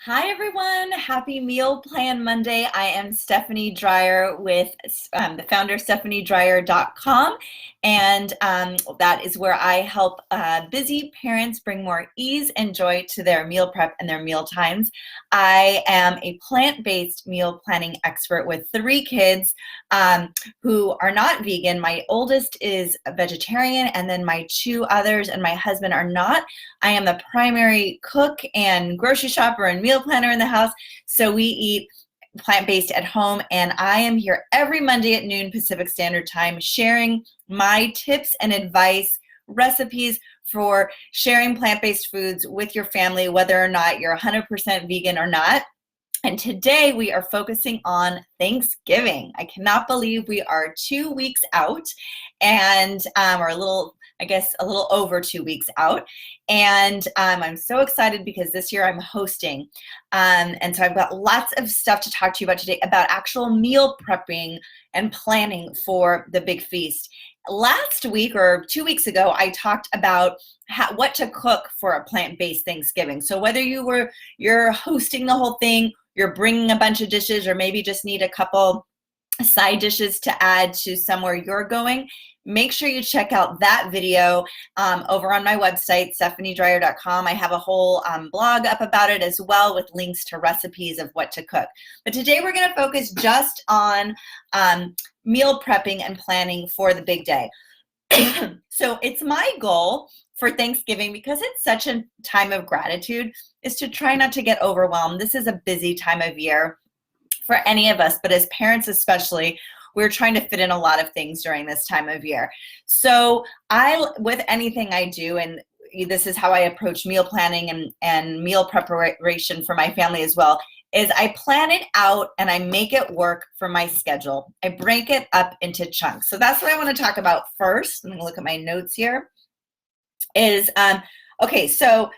Hi everyone, happy Meal Plan Monday. I am Stephanie Dreyer with the founder of stephaniedreyer.com, and that is where I help busy parents bring more ease and joy to their meal prep and their meal times. I am a plant-based meal planning expert with 3 kids who are not vegan. My oldest is a vegetarian, and then my 2 others and my husband are not. I am the primary cook and grocery shopper and meal planner in the house, so we eat plant-based at home, and I am here every Monday at noon Pacific Standard Time sharing my tips and advice, recipes for sharing plant-based foods with your family, whether or not you're 100% vegan or not. And today we are focusing on Thanksgiving. I cannot believe we are 2 weeks out, and or a little over 2 weeks out. And I'm so excited because this year I'm hosting. And so I've got lots of stuff to talk to you about today about actual meal prepping and planning for the big feast. Last week or 2 weeks ago, I talked about what to cook for a plant-based Thanksgiving. So whether you're hosting the whole thing, you're bringing a bunch of dishes, or maybe just need a couple side dishes to add to somewhere you're going, make sure you check out that video over on my website, stephaniedreyer.com. I have a whole blog up about it as well with links to recipes of what to cook. But today we're going to focus just on meal prepping and planning for the big day. So it's my goal for Thanksgiving, because it's such a time of gratitude, is to try not to get overwhelmed. This is a busy time of year for any of us, but as parents especially, we're trying to fit in a lot of things during this time of year. So with anything I do, and this is how I approach meal planning and meal preparation for my family as well, is I plan it out and I make it work for my schedule. I break it up into chunks. So that's what I want to talk about first. I'm going to look at my notes here. Okay, so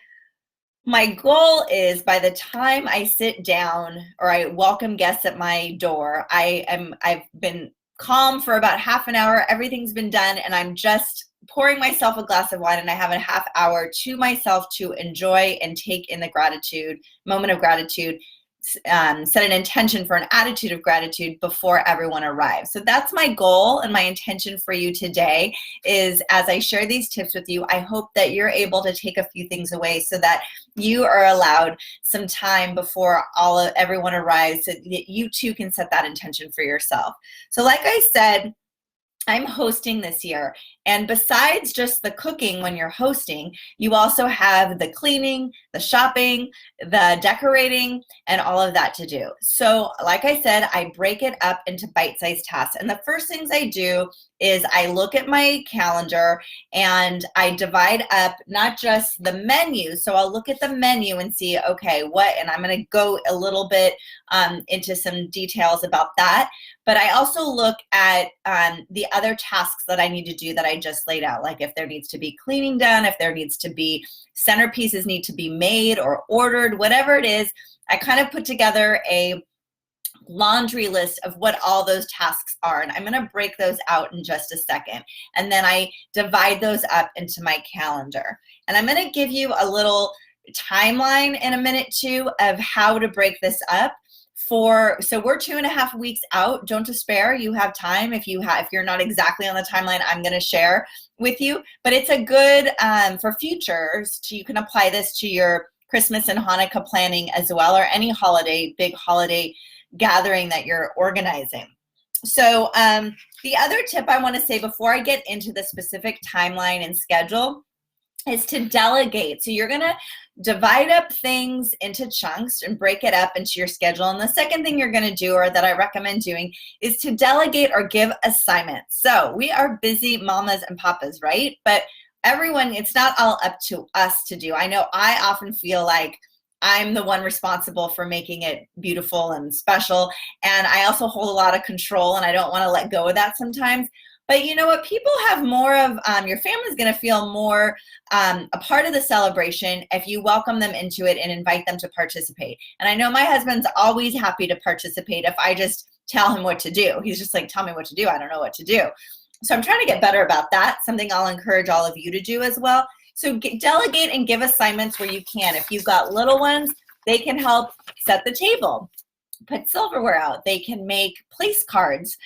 my goal is, by the time I sit down or I welcome guests at my door, I've been calm for about half an hour, everything's been done, and I'm just pouring myself a glass of wine, and I have a half hour to myself to enjoy and take in the moment of gratitude, set an intention for an attitude of gratitude before everyone arrives. So that's my goal, and my intention for you today is, as I share these tips with you, I hope that you're able to take a few things away so that you are allowed some time before everyone arrives, so that you too can set that intention for yourself. So like I said, I'm hosting this year, and besides just the cooking when you're hosting, you also have the cleaning, the shopping, the decorating, and all of that to do. So like I said, I break it up into bite-sized tasks, and the first things I do is I look at my calendar and I divide up not just the menu. So I'll look at the menu and see, okay, and I'm going to go a little bit into some details about that. But I also look at the other tasks that I need to do that I just laid out, like if there needs to be cleaning done, if there needs to be centerpieces need to be made or ordered, whatever it is, I kind of put together a laundry list of what all those tasks are. And I'm going to break those out in just a second. And then I divide those up into my calendar. And I'm going to give you a little timeline in a minute too of how to break this up. So we're 2.5 weeks out. Don't despair. You have time. If you're not exactly on the timeline I'm going to share with you, but it's a good for futures. You can apply this to your Christmas and Hanukkah planning as well, or any big holiday gathering that you're organizing. So the other tip I want to say before I get into the specific timeline and schedule is to delegate. So you're going to divide up things into chunks and break it up into your schedule. And the second thing you're going to do, or that I recommend doing, is to delegate or give assignments. So we are busy mamas and papas, right? But everyone, it's not all up to us to do. I know I often feel like I'm the one responsible for making it beautiful and special. And I also hold a lot of control, and I don't want to let go of that sometimes. But you know what? People have more of, your family's going to feel more a part of the celebration if you welcome them into it and invite them to participate. And I know my husband's always happy to participate if I just tell him what to do. He's just like, tell me what to do. I don't know what to do. So I'm trying to get better about that, something I'll encourage all of you to do as well. So delegate and give assignments where you can. If you've got little ones, They can help set the table, put silverware out. They can make place cards.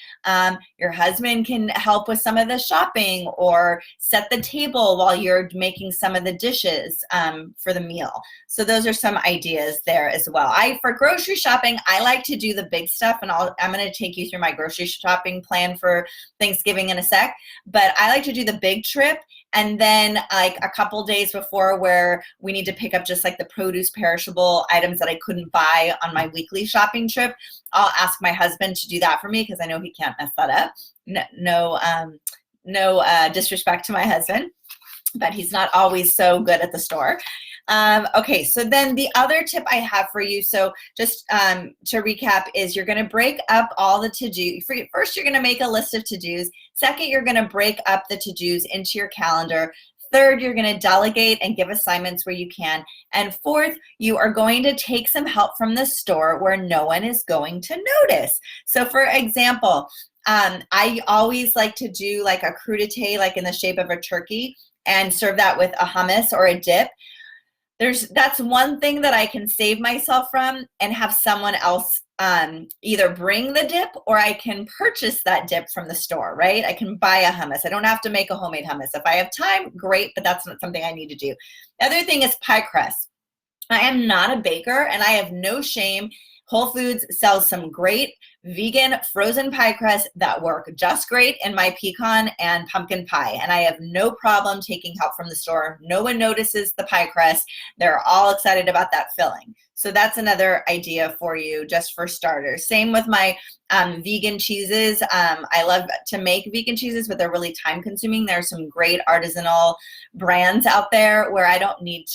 Your husband can help with some of the shopping or set the table while you're making some of the dishes for the meal. So those are some ideas there as well. For grocery shopping, I like to do the big stuff, and I'm going to take you through my grocery shopping plan for Thanksgiving in a sec. But I like to do the big trip, and then like a couple days before where we need to pick up just like the produce perishable items that I couldn't buy on my weekly shopping trip, I'll ask my husband to do that for me because I know he can't mess that up. No disrespect to my husband, but he's not always so good at the store. Okay, so then the other tip I have for you, so just to recap, is you're going to break up all the to-dos. First, you're going to make a list of to-dos. Second, you're going to break up the to-dos into your calendar. Third, you're going to delegate and give assignments where you can. And fourth, you are going to take some help from the store where no one is going to notice. So for example, I always like to do like a crudité, like in the shape of a turkey, and serve that with a hummus or a dip. That's one thing that I can save myself from and have someone else either bring the dip, or I can purchase that dip from the store, right? I can buy a hummus. I don't have to make a homemade hummus. If I have time, great, but that's not something I need to do. The other thing is pie crust. I am not a baker, and I have no shame. Whole Foods sells some great vegan frozen pie crusts that work just great in my pecan and pumpkin pie. And I have no problem taking help from the store. No one notices the pie crust. They're all excited about that filling. So that's another idea for you, just for starters. Same with my vegan cheeses. I love to make vegan cheeses, but they're really time consuming. There are some great artisanal brands out there where I don't need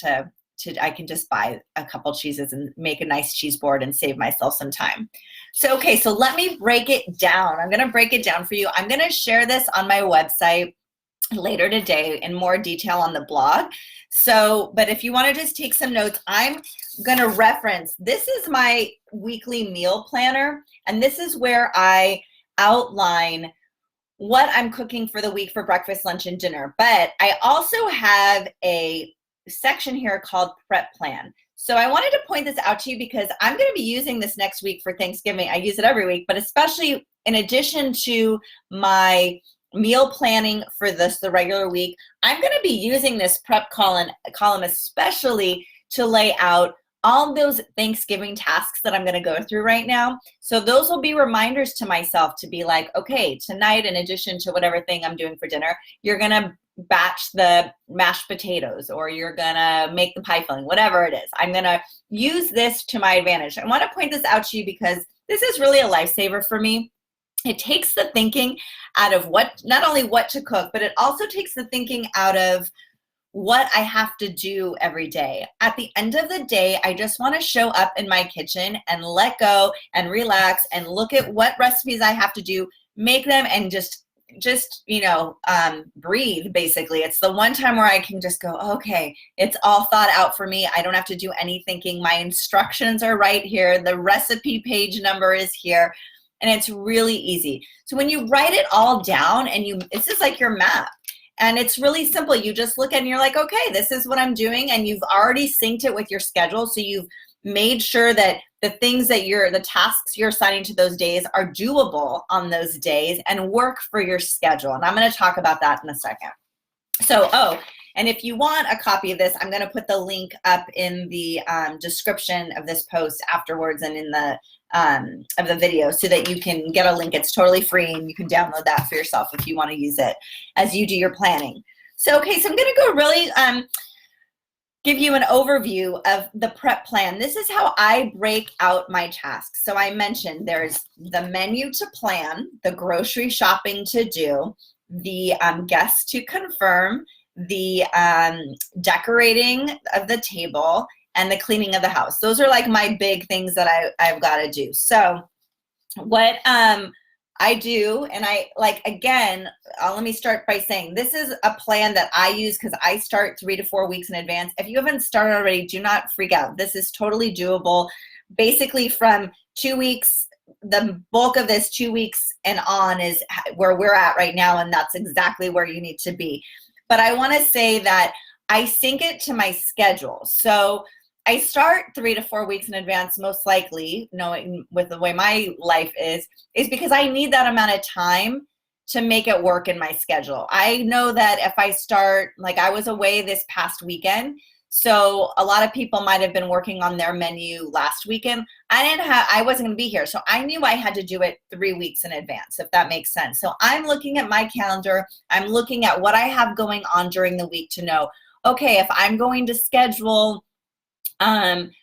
I can just buy a couple cheeses and make a nice cheese board and save myself some time. So, okay, so let me break it down. I'm going to break it down for you. I'm going to share this on my website later today in more detail on the blog. So, but if you want to just take some notes, I'm going to reference, this is my weekly meal planner, and this is where I outline what I'm cooking for the week for breakfast, lunch, and dinner. But I also have a section here called prep plan. So I wanted to point this out to you because I'm going to be using this next week for Thanksgiving. I use it every week, but especially in addition to my meal planning for the regular week, I'm going to be using this prep column especially to lay out all those Thanksgiving tasks that I'm going to go through right now. So those will be reminders to myself to be like, okay, tonight, in addition to whatever thing I'm doing for dinner, you're going to batch the mashed potatoes, or you're gonna make the pie filling, whatever it is. I'm gonna use this to my advantage. I want to point this out to you because this is really a lifesaver for me. It takes the thinking out of not only what to cook, but it also takes the thinking out of what I have to do every day. At the end of the day, I just want to show up in my kitchen and let go and relax and look at what recipes I have to do, make them, and just breathe. Basically, it's the one time where I can just go, okay, it's all thought out for me. I don't have to do any thinking. My instructions are right here. The recipe page number is here, and it's really easy. So when you write it all down, and it's just like your map, and it's really simple. You just look at it and you're like, okay, this is what I'm doing, and you've already synced it with your schedule. So you've made sure that the tasks you're assigning to those days are doable on those days and work for your schedule. And I'm going to talk about that in a second. So, and if you want a copy of this, I'm going to put the link up in the description of this post afterwards and in the of the video so that you can get a link. It's totally free, and you can download that for yourself if you want to use it as you do your planning. So, okay, so I'm going to go really give you an overview of the prep plan. This is how I break out my tasks. So I mentioned there's the menu to plan, the grocery shopping to do, the guests to confirm, the decorating of the table, and the cleaning of the house. Those are like my big things that I've got to do. So what I do, and let me start by saying this is a plan that I use because I start 3 to 4 weeks in advance. If you haven't started already, do not freak out. This is totally doable. Basically from 2 weeks, the bulk of this 2 weeks and on is where we're at right now, and that's exactly where you need to be. But I want to say that I sync it to my schedule. So I start 3 to 4 weeks in advance, most likely, knowing with the way my life is because I need that amount of time to make it work in my schedule. I know that if I start, like I was away this past weekend, so a lot of people might have been working on their menu last weekend. I wasn't going to be here. So I knew I had to do it 3 weeks in advance, if that makes sense. So I'm looking at my calendar. I'm looking at what I have going on during the week to know, okay, if I'm going to schedule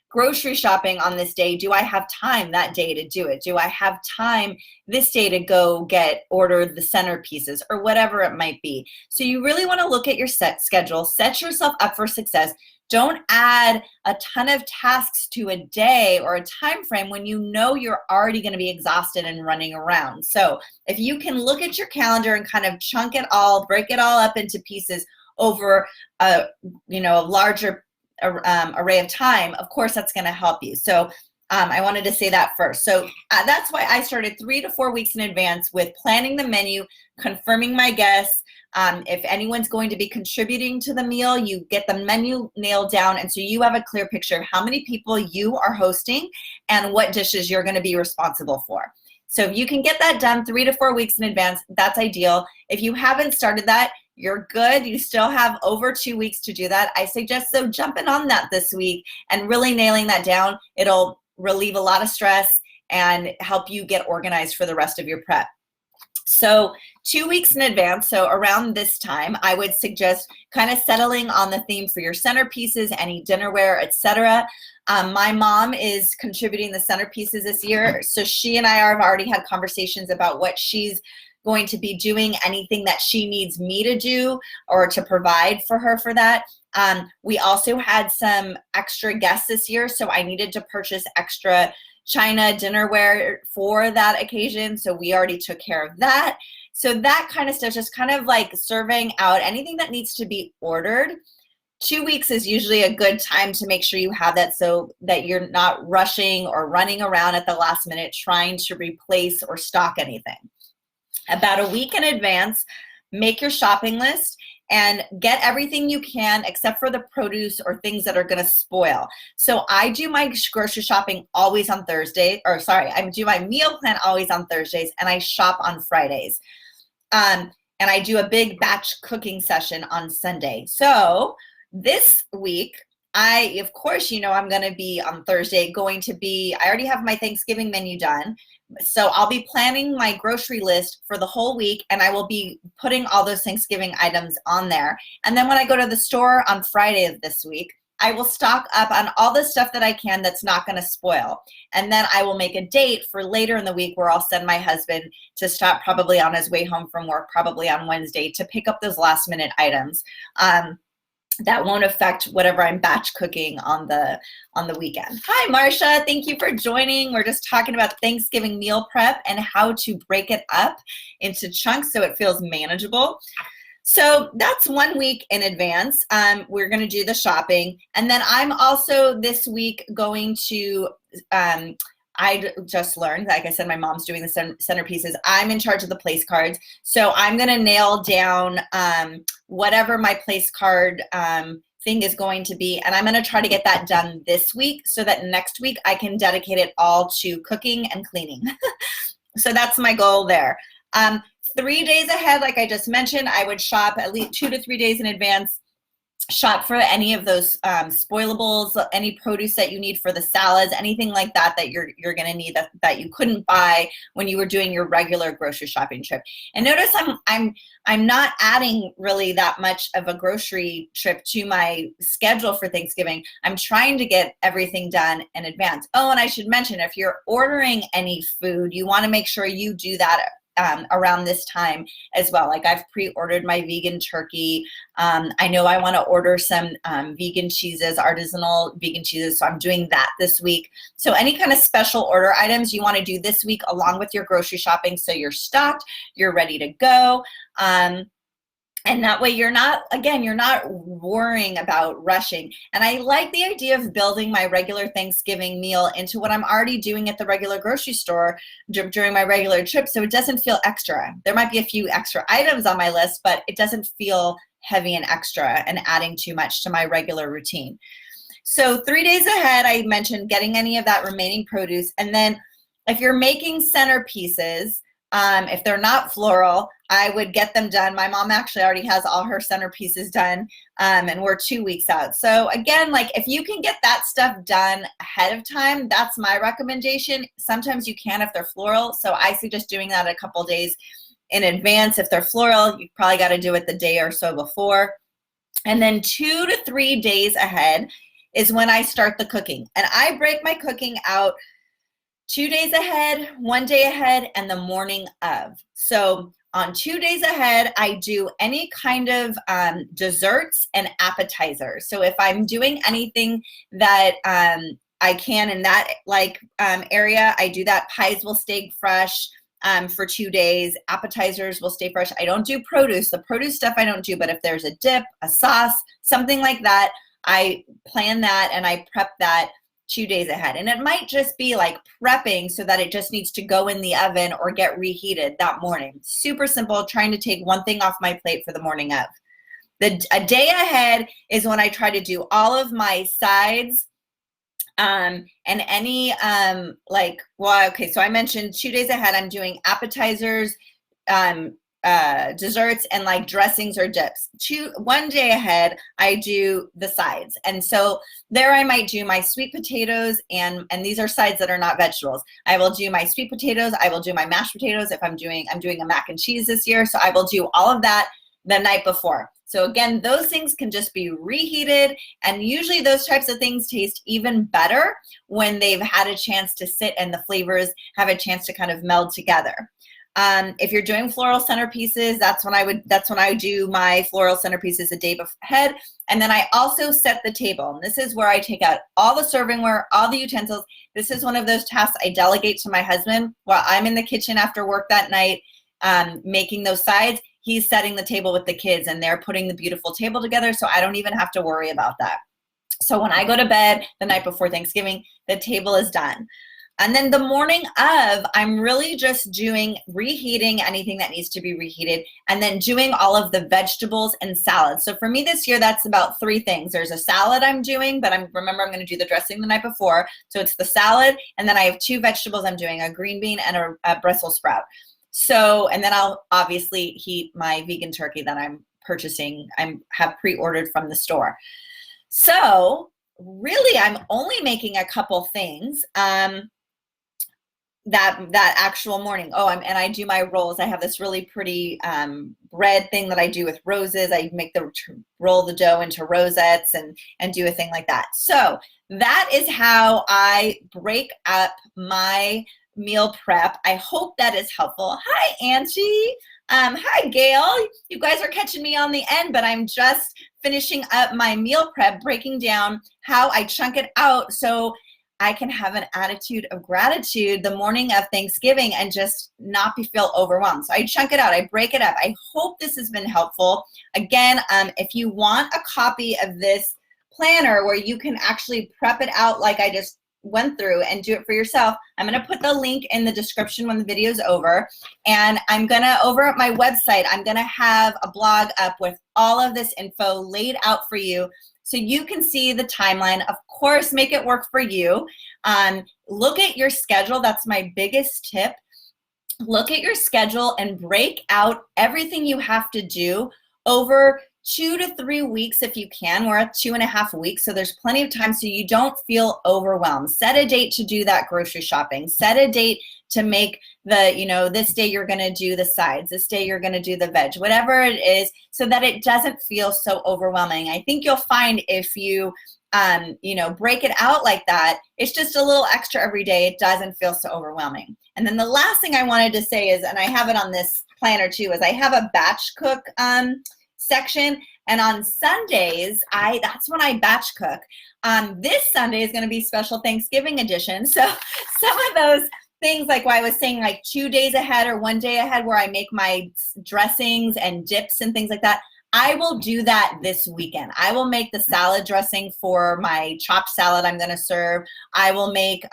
grocery shopping on this day, do I have time that day to do it? Do I have time this day to go order the centerpieces or whatever it might be? So you really want to look at your schedule, set yourself up for success. Don't add a ton of tasks to a day or a time frame when you know you're already going to be exhausted and running around. So if you can look at your calendar and kind of chunk it all, break it all up into pieces over a larger array of time, of course that's going to help you. So I wanted to say that first. So that's why I started 3 to 4 weeks in advance with planning the menu, confirming my guests. If anyone's going to be contributing to the meal, you get the menu nailed down, and so you have a clear picture of how many people you are hosting and what dishes you're going to be responsible for. So if you can get that done 3 to 4 weeks in advance, that's ideal. If you haven't started that, you're good. You still have over 2 weeks to do that. I suggest jumping on that this week and really nailing that down. It'll relieve a lot of stress and help you get organized for the rest of your prep. So 2 weeks in advance, so around this time, I would suggest kind of settling on the theme for your centerpieces, any dinnerware, etc. My mom is contributing the centerpieces this year, so she and I have already had conversations about what she's going to be doing, anything that she needs me to do or to provide for her for that. We also had some extra guests this year, so I needed to purchase extra china dinnerware for that occasion, so we already took care of that. So that kind of stuff, just kind of like surveying out anything that needs to be ordered. 2 weeks is usually a good time to make sure you have that so that you're not rushing or running around at the last minute trying to replace or stock anything. About a week in advance, make your shopping list and get everything you can except for the produce or things that are going to spoil. So I do my grocery shopping always on Thursday, I do my meal plan always on Thursdays, and I shop on Fridays. And I do a big batch cooking session on Sunday. So this week, of course, I'm going to be on Thursday I already have my Thanksgiving menu done. So I'll be planning my grocery list for the whole week, and I will be putting all those Thanksgiving items on there. And then when I go to the store on Friday of this week, I will stock up on all the stuff that I can that's not going to spoil. And then I will make a date for later in the week where I'll send my husband to stop probably on his way home from work, probably on Wednesday, to pick up those last minute items. That won't affect whatever I'm batch cooking on the weekend. Hi, Marcia. Thank you for joining. We're just talking about Thanksgiving meal prep and how to break it up into chunks so it feels manageable. So that's 1 week in advance. We're going to do the shopping. And then I'm also this week going to I just learned, like I said, my mom's doing the centerpieces. I'm in charge of the place cards. So I'm going to nail down whatever my place card thing is going to be. And I'm going to try to get that done this week so that next week I can dedicate it all to cooking and cleaning. So that's my goal there. 3 days ahead, like I just mentioned, I would shop at least 2 to 3 days in advance. Shop for any of those spoilables, any produce that you need for the salads, anything like that you're going to need that you couldn't buy when you were doing your regular grocery shopping trip. And notice I'm not adding really that much of a grocery trip to my schedule for Thanksgiving. I'm trying to get everything done in advance. Oh, and I should mention, if you're ordering any food, you want to make sure you do that around this time as well. Like I've pre-ordered my vegan turkey. I know I want to order some vegan cheeses, artisanal vegan cheeses. So I'm doing that this week. So any kind of special order items you want to do this week along with your grocery shopping, so you're stocked, you're ready to go. And that way you're not worrying about rushing. And I like the idea of building my regular Thanksgiving meal into what I'm already doing at the regular grocery store during my regular trip, so it doesn't feel extra. There might be a few extra items on my list, but it doesn't feel heavy and extra and adding too much to my regular routine. So 3 days ahead, I mentioned getting any of that remaining produce. And then if you're making centerpieces, if they're not floral, I would get them done. My mom actually already has all her centerpieces done, and we're 2 weeks out. So again, like if you can get that stuff done ahead of time, that's my recommendation. Sometimes you can if they're floral. So I suggest doing that a couple days in advance. If they're floral, you probably got to do it the day or so before. And then 2 to 3 days ahead is when I start the cooking. And I break my cooking out 2 days ahead, 1 day ahead, and the morning of. So on 2 days ahead, I do any kind of desserts and appetizers. So if I'm doing anything that I can in that area, I do that. Pies will stay fresh for 2 days. Appetizers will stay fresh. I don't do produce. The produce stuff I don't do, but if there's a dip, a sauce, something like that, I plan that and I prep that 2 days ahead. And it might just be like prepping so that it just needs to go in the oven or get reheated that morning. Super simple, trying to take one thing off my plate for the morning of. A day ahead is when I try to do all of my sides and any so I mentioned 2 days ahead, I'm doing appetizers, desserts, and like dressings or dips. 1 day ahead, I do the sides. And so there I might do my sweet potatoes, and these are sides that are not vegetables. I will do my sweet potatoes. I will do my mashed potatoes. If I'm doing a mac and cheese this year. So I will do all of that the night before. So again, those things can just be reheated, and usually those types of things taste even better when they've had a chance to sit and the flavors have a chance to kind of meld together. If you're doing floral centerpieces, that's when I do my floral centerpieces a day ahead. And then I also set the table. And this is where I take out all the servingware, all the utensils. This is one of those tasks I delegate to my husband while I'm in the kitchen after work that night, making those sides. He's setting the table with the kids, and they're putting the beautiful table together, so I don't even have to worry about that. So when I go to bed the night before Thanksgiving, the table is done. And then the morning of, I'm really just reheating anything that needs to be reheated, and then doing all of the vegetables and salads. So for me this year, that's about 3 things. There's a salad I'm doing, but remember I'm going to do the dressing the night before. So it's the salad, and then I have 2 vegetables I'm doing, a green bean and a Brussels sprout. So, and then I'll obviously heat my vegan turkey that I'm purchasing. I have pre-ordered from the store. So really, I'm only making a couple things that actual morning. And I do my rolls. I have this really pretty bread thing that I do with roses. I roll the dough into rosettes and do a thing like that. So that is how I break up my meal prep. I hope that is helpful. Hi, Angie. Hi, Gail. You guys are catching me on the end, but I'm just finishing up my meal prep, breaking down how I chunk it out so I can have an attitude of gratitude the morning of Thanksgiving and just not feel overwhelmed. So I chunk it out. I break it up. I hope this has been helpful. Again, if you want a copy of this planner where you can actually prep it out like I just went through and do it for yourself, I'm going to put the link in the description when the video is over. And I'm going to, over at my website, I'm going to have a blog up with all of this info laid out for you so you can see the timeline. Of course, make it work for you. Look at your schedule. That's my biggest tip. Look at your schedule and break out everything you have to do over 2 to 3 weeks if you can. We're at 2.5 weeks, so there's plenty of time so you don't feel overwhelmed. Set a date to do that grocery shopping. Set a date to make this day you're going to do the sides, this day you're going to do the veg, whatever it is, so that it doesn't feel so overwhelming. I think you'll find if you break it out like that, it's just a little extra every day. It doesn't feel so overwhelming. And then the last thing I wanted to say is, and I have it on this planner too, is I have a batch cook section, and on Sundays that's when I batch cook. This Sunday is going to be special Thanksgiving edition, so some of those things, like what I was saying, like 2 days ahead or 1 day ahead where I make my dressings and dips and things like that, I will do that this weekend. I will make the salad dressing for my chopped salad I'm going to serve. I will make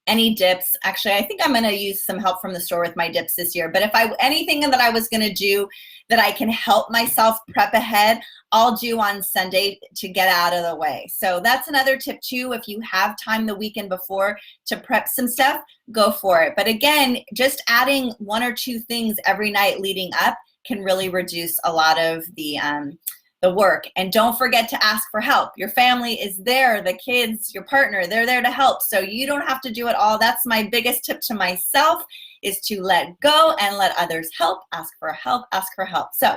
any dips. Actually, I think I'm going to use some help from the store with my dips this year. But if anything that I was going to do that I can help myself prep ahead, I'll do on Sunday to get out of the way. So that's another tip too. If you have time the weekend before to prep some stuff, go for it. But again, just adding 1 or 2 things every night leading up can really reduce a lot of the work. And don't forget to ask for help. Your family is there, the kids, your partner, they're there to help. So you don't have to do it all. That's my biggest tip to myself, is to let go and let others help. Ask for help, ask for help. So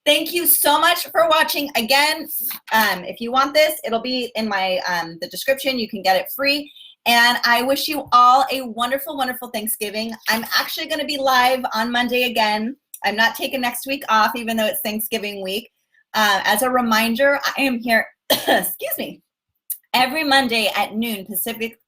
thank you so much for watching. Again, if you want this, it'll be in my the description. You can get it free. And I wish you all a wonderful, wonderful Thanksgiving. I'm actually going to be live on Monday again. I'm not taking next week off, even though it's Thanksgiving week. As a reminder, I am here, excuse me, every Monday at noon Pacific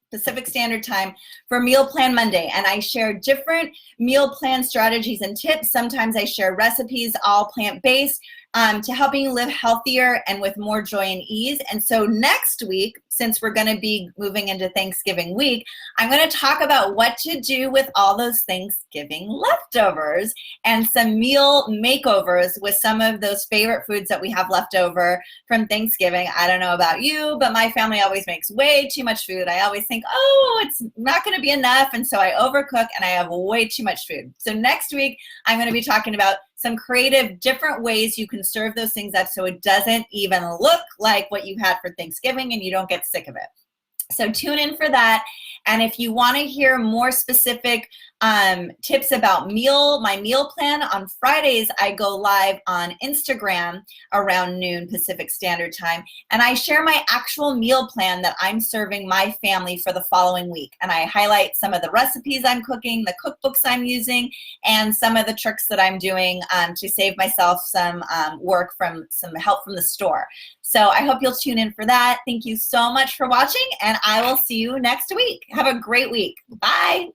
Standard Time for Meal Plan Monday. And I share different meal plan strategies and tips. Sometimes I share recipes, all plant-based, to helping you live healthier and with more joy and ease. And so next week, since we're going to be moving into Thanksgiving week, I'm going to talk about what to do with all those Thanksgiving leftovers and some meal makeovers with some of those favorite foods that we have left over from Thanksgiving. I don't know about you, but my family always makes way too much food. I always think, oh, it's not going to be enough. And so I overcook and I have way too much food. So next week, I'm going to be talking about some creative, different ways you can serve those things up so it doesn't even look like what you had for Thanksgiving and you don't get sick of it. So tune in for that. And if you want to hear more specific tips about my meal plan, on Fridays, I go live on Instagram around noon Pacific Standard Time. And I share my actual meal plan that I'm serving my family for the following week. And I highlight some of the recipes I'm cooking, the cookbooks I'm using, and some of the tricks that I'm doing to save myself some work from some help from the store. So I hope you'll tune in for that. Thank you so much for watching, and I will see you next week. Have a great week. Bye.